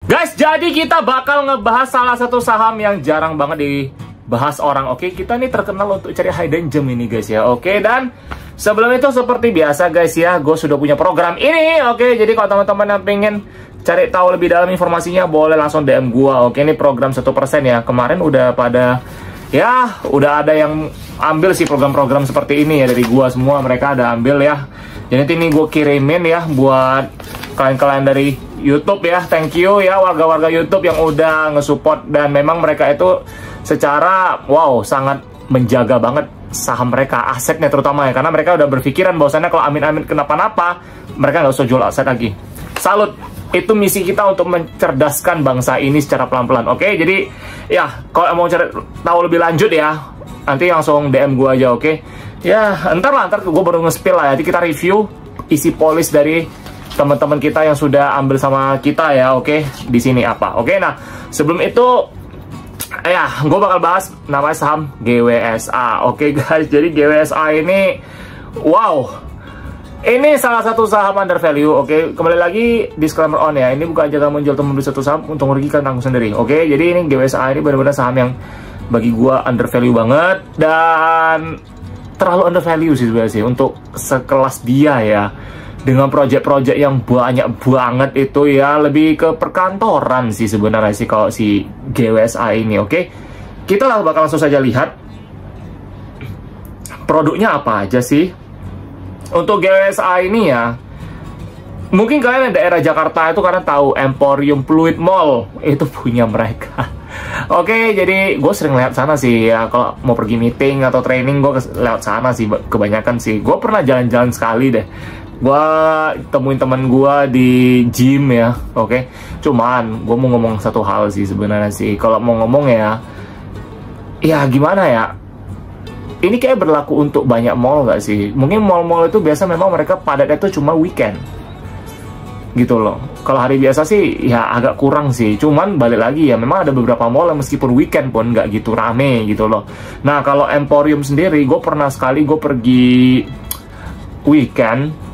Guys, jadi kita bakal ngebahas salah satu saham yang jarang banget dibahas orang. Oke, kita nih terkenal untuk cari hidden gem ini guys ya. Oke, dan sebelum itu seperti biasa guys ya, gue sudah punya program ini. Oke, jadi kalau teman-teman yang pengen cari tahu lebih dalam informasinya, boleh langsung DM gue. Oke, ini program 1% ya. Kemarin udah pada, ya udah ada yang ambil sih program-program seperti ini ya dari gue semua. Mereka ada ambil ya. Jadi nanti ini gue kirimin ya buat kalian-kalian dari YouTube ya. Thank you ya warga-warga YouTube yang udah nge-support. Dan memang mereka itu secara wow sangat menjaga banget saham mereka, asetnya terutama ya. Karena mereka udah berpikiran bahwasannya kalau amin-amin kenapa-napa, mereka nggak usah jual aset lagi. Salut. Itu misi kita untuk mencerdaskan bangsa ini secara pelan-pelan. Oke, jadi ya kalau mau cari tahu lebih lanjut ya, nanti langsung DM gue aja. Oke, ya ntar gue baru nge-spill lah. Jadi kita review isi polis dari teman-teman kita yang sudah ambil sama kita ya. Oke, di sini apa? Oke, nah sebelum itu ya gue bakal bahas namanya saham GWSA. Oke guys, jadi GWSA ini wow, ini salah satu saham under value. Oke, kembali lagi disclaimer on ya. Ini bukan aja menjual atau membeli satu saham untuk merugikan tanggung sendiri. Oke, jadi ini GWSA ini benar-benar saham yang bagi gua under value banget dan terlalu under value sih sebenarnya sih untuk sekelas dia ya. Dengan project-project yang banyak banget itu ya, lebih ke perkantoran sih sebenarnya sih kalau si GWSA ini. Oke, kita bakal langsung saja lihat produknya apa aja sih. Untuk GWSA ini ya, mungkin kalian yang daerah Jakarta itu karena tahu Emporium Fluid Mall itu punya mereka. Oke, jadi gue sering lewat sana sih ya. Kalau mau pergi meeting atau training, gue lewat sana sih kebanyakan sih. Gue pernah jalan-jalan sekali deh. Gue temuin teman gue di gym ya. Oke, cuman gue mau ngomong satu hal sih sebenarnya sih. Kalau mau ngomong ya gimana ya, ini kayak berlaku untuk banyak mall gak sih? Mungkin mall-mall itu biasa memang mereka padatnya itu cuma weekend gitu loh. Kalau hari biasa sih ya agak kurang sih. Cuman balik lagi ya, memang ada beberapa mall yang meskipun weekend pun nggak gitu rame gitu loh. Nah kalau Emporium sendiri, gue pernah sekali gue pergi weekend.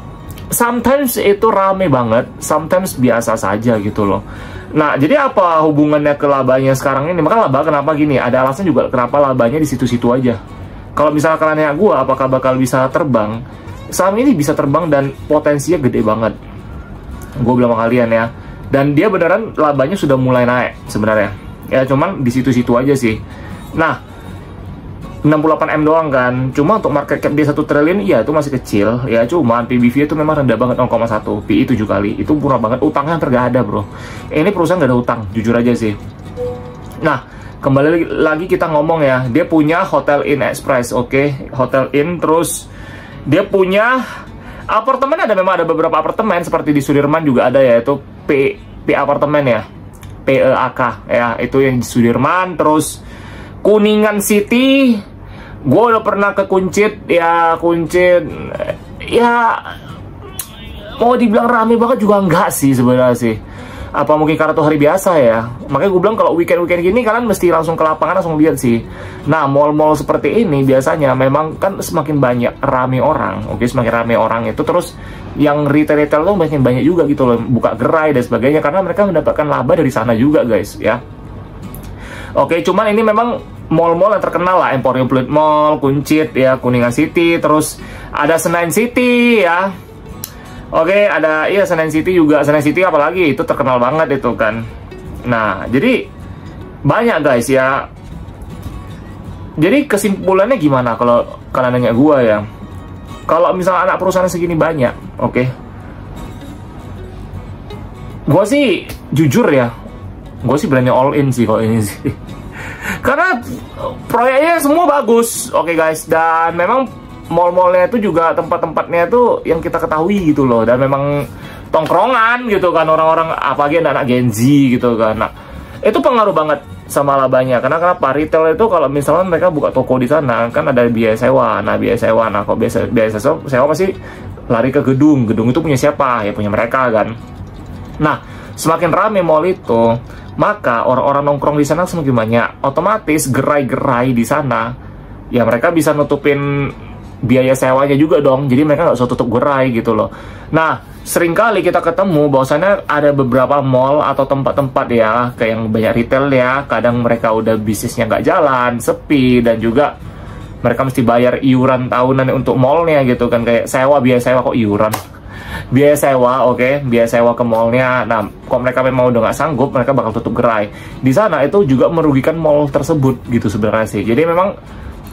Sometimes itu rame banget, sometimes biasa saja gitu loh. Nah, jadi apa hubungannya ke labanya sekarang ini? Maka laba kenapa gini? Ada alasan juga kenapa labanya di situ-situ aja. Kalau misalnya kalian nanya gue, apakah bakal bisa terbang? Saham ini bisa terbang dan potensinya gede banget. Gue bilang sama kalian ya. Dan dia beneran labanya sudah mulai naik sebenarnya. Ya cuman di situ-situ aja sih. Nah, 68M doang kan. Cuma untuk market cap dia 1 triliun, ya itu masih kecil. Ya cuman PBV itu memang rendah banget 0,1. PI 7 kali. Itu murah banget. Utangnya hampir gak ada bro. Ini perusahaan gak ada utang, jujur aja sih. Nah, kembali lagi kita ngomong ya, dia punya Hotel Inn Express, oke, Hotel Inn, terus dia punya apartemen, memang ada beberapa apartemen seperti di Sudirman juga ada ya, itu P apartemen ya, PEAK ya, itu yang di Sudirman. Terus Kuningan City, gue udah pernah ke Kuncit ya, mau dibilang rame banget juga enggak sih sebenarnya sih. Apa mungkin karena itu hari biasa ya? Makanya gue bilang kalau weekend-weekend gini kalian mesti langsung ke lapangan, langsung lihat sih. Nah, mall-mall seperti ini biasanya memang kan semakin banyak rame orang. Oke, semakin rame orang itu terus yang retail-retail tuh makin banyak juga gitu loh, buka gerai dan sebagainya karena mereka mendapatkan laba dari sana juga guys ya. Oke, cuman ini memang mall-mall yang terkenal lah, Emporium Fluid Mall, Kuncit ya, Kuningan City, terus ada Senayan City ya. Oke, ada iya Senayan City juga. Senayan City apalagi itu terkenal banget itu kan. Nah, jadi banyak guys ya. Jadi kesimpulannya gimana kalau kalian nanya gua ya? Kalau misalnya anak perusahaan segini banyak, oke. Gua sih jujur ya, gua sih berani all in sih kalau ini sih. Karena proyeknya semua bagus, oke guys. Dan memang mall-mallnya itu juga tempat-tempatnya itu yang kita ketahui gitu loh, dan memang tongkrongan gitu kan orang-orang, apalagi anak Gen Z gitu kan. Nah, itu pengaruh banget sama labanya. Karena kenapa? Retail itu kalau misalnya mereka buka toko di sana kan ada biaya sewa. Nah, biaya sewa. Nah, kok biaya sewa pasti lari ke gedung. Gedung itu punya siapa? Ya punya mereka kan. Nah, semakin rame mall itu, maka orang-orang nongkrong di sana semakin banyak. Otomatis gerai-gerai di sana ya mereka bisa nutupin biaya sewanya juga dong, jadi mereka nggak usah tutup gerai gitu loh. Nah, seringkali kita ketemu bahwasannya ada beberapa mall atau tempat-tempat ya, kayak yang banyak retail ya, kadang mereka udah bisnisnya nggak jalan, sepi, dan juga mereka mesti bayar iuran tahunan untuk mallnya gitu kan, kayak biaya sewa kok iuran. Biaya sewa, oke, biaya sewa ke mallnya. Nah, kalau mereka memang udah nggak sanggup, mereka bakal tutup gerai. Di sana itu juga merugikan mall tersebut gitu sebenarnya sih. Jadi memang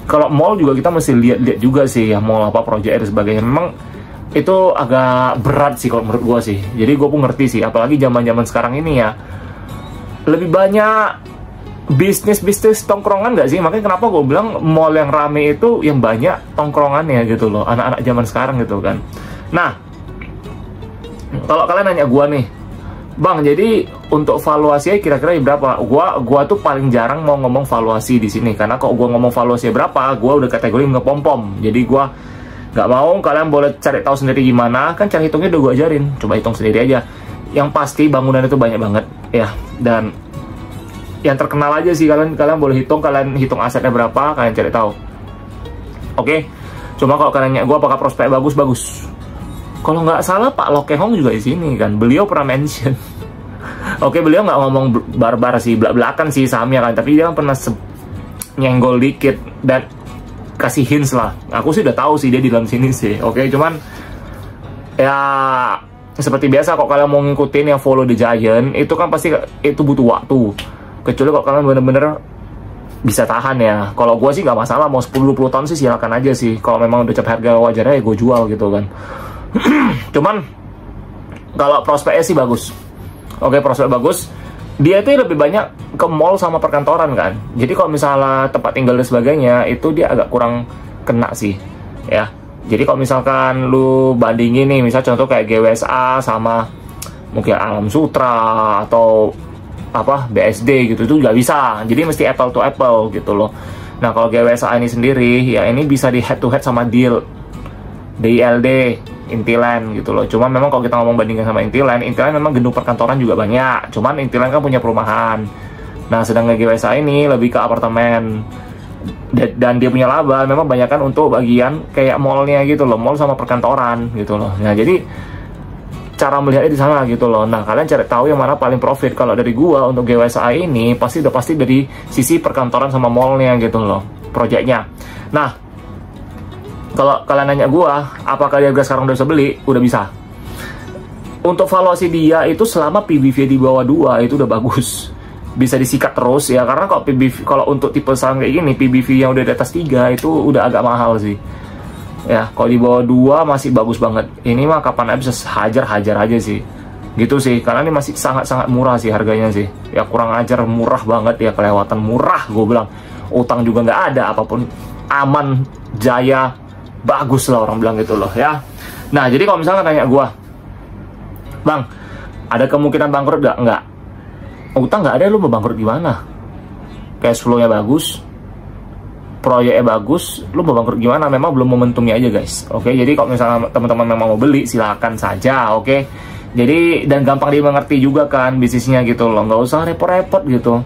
kalau mall juga kita mesti lihat-lihat juga sih ya, mall apa proyek dan sebagainya. Memang itu agak berat sih kalau menurut gue sih. Jadi gue pun ngerti sih, apalagi zaman-zaman sekarang ini ya, lebih banyak bisnis tongkrongan nggak sih? Makanya kenapa gue bilang mall yang rame itu yang banyak tongkrongannya gitu loh, anak-anak zaman sekarang gitu kan. Nah, kalau kalian nanya gue nih, Bang, jadi untuk valuasinya kira-kira berapa? Gua tuh paling jarang mau ngomong valuasi di sini, karena kalau gua ngomong valuasi berapa, gua udah kategori ngepom-pom. Jadi gua nggak mau, kalian boleh cari tahu sendiri gimana. Kan cara hitungnya udah gua ajarin, coba hitung sendiri aja. Yang pasti bangunan itu banyak banget ya, dan yang terkenal aja sih, kalian boleh hitung, kalian hitung asetnya berapa, kalian cari tahu. Oke, cuma kalau kalian nanya gua apakah prospek bagus. Kalau nggak salah Pak Loke Hong juga di sini kan, beliau pernah mention. Oke, beliau nggak ngomong barbar sih, belak-belakan sih sahamnya kan, tapi dia kan pernah nyenggol dikit dan kasih hints lah. Aku sih udah tahu sih dia di dalam sini sih. Oke, cuman ya seperti biasa, kok kalian mau ngikutin yang follow the giant, itu kan pasti itu butuh waktu. Kecuali kalau kalian bener-bener bisa tahan ya. Kalau gue sih nggak masalah, mau 10-20 tahun sih silakan aja sih. Kalau memang udah capai harga wajarnya ya gue jual gitu kan. Cuman kalau prospeknya sih bagus. Oke, prospek bagus. Dia itu lebih banyak ke mall sama perkantoran kan. Jadi kalau misalnya tempat tinggal dan sebagainya, itu dia agak kurang kena sih ya. Jadi kalau misalkan lu bandingin nih, misal contoh kayak GWSA sama mungkin Alam Sutra atau apa BSD gitu, itu nggak bisa. Jadi mesti apple to apple gitu loh. Nah, kalau GWSA ini sendiri ya, ini bisa di head to head sama DILD, Intiland gitu loh. Cuma memang kalau kita ngomong bandingkan sama Intiland memang gedung perkantoran juga banyak. Cuman Intiland kan punya perumahan. Nah, sedangkan GWSA ini lebih ke apartemen. Dan dia punya laba memang banyak kan untuk bagian kayak mallnya gitu loh, mall sama perkantoran gitu loh. Nah, jadi cara melihatnya di sana gitu loh. Nah, kalian cari tahu yang mana paling profit. Kalau dari gua untuk GWSA ini pasti dari sisi perkantoran sama mallnya gitu loh, proyeknya. Nah, kalau kalian nanya gua, apakah dia sekarang udah bisa beli? Udah bisa. Untuk valuasi dia itu selama PBV di bawah 2 itu udah bagus. Bisa disikat terus ya, karena kalau untuk tipe saham kayak gini, PBV yang udah di atas 3 itu udah agak mahal sih. Ya, kalau di bawah 2 masih bagus banget. Ini mah kapan aja bisa hajar aja sih. Gitu sih, karena ini masih sangat-sangat murah sih harganya sih. Ya kurang ajar, murah banget ya, kelewatan murah gue bilang. Utang juga nggak ada, apapun aman, jaya, bagus lah orang bilang gitu loh ya. Nah, jadi kalau misalnya tanya gue, Bang, ada kemungkinan bangkrut gak? Enggak. Utang nggak ada, lu mau bangkrut gimana? Cash flow-nya bagus, proyeknya bagus, lu mau bangkrut gimana? Memang belum momentumnya aja guys. Oke, jadi kalau misalnya teman-teman memang mau beli, silakan saja. Oke, jadi dan gampang dimengerti juga kan bisnisnya gitu loh, nggak usah repot-repot gitu.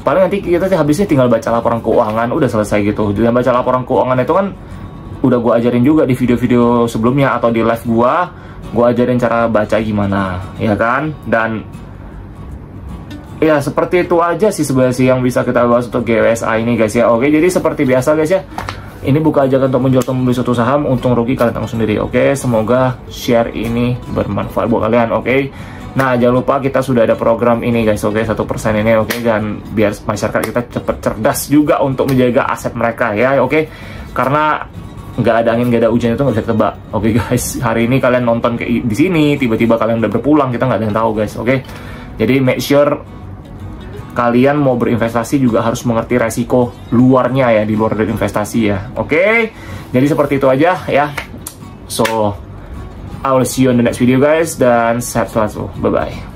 Paling nanti kita habisnya tinggal baca laporan keuangan, udah selesai gitu. Dan baca laporan keuangan itu kan udah gue ajarin juga di video-video sebelumnya atau di live gue ajarin cara baca gimana, ya kan? Dan ya seperti itu aja sih sebenarnya sih yang bisa kita bahas untuk GWSA ini guys ya. Oke, jadi seperti biasa guys ya, ini buka aja untuk menjual atau membeli suatu saham, untung rugi kalian tanggung sendiri. Oke, semoga share ini bermanfaat buat kalian. Oke, nah jangan lupa kita sudah ada program ini guys. Oke, 1% ini. Oke, dan biar masyarakat kita cepat cerdas juga untuk menjaga aset mereka ya. Oke, karena nggak ada angin, nggak ada hujan itu nggak bisa tebak. Oke guys, hari ini kalian nonton kayak di sini, tiba-tiba kalian udah berpulang, kita nggak ada yang tahu guys. Oke, jadi make sure kalian mau berinvestasi juga harus mengerti resiko luarnya ya, di luar dari investasi ya. Oke, jadi seperti itu aja ya. So I will see you on the next video guys, dan sehat selalu, bye bye.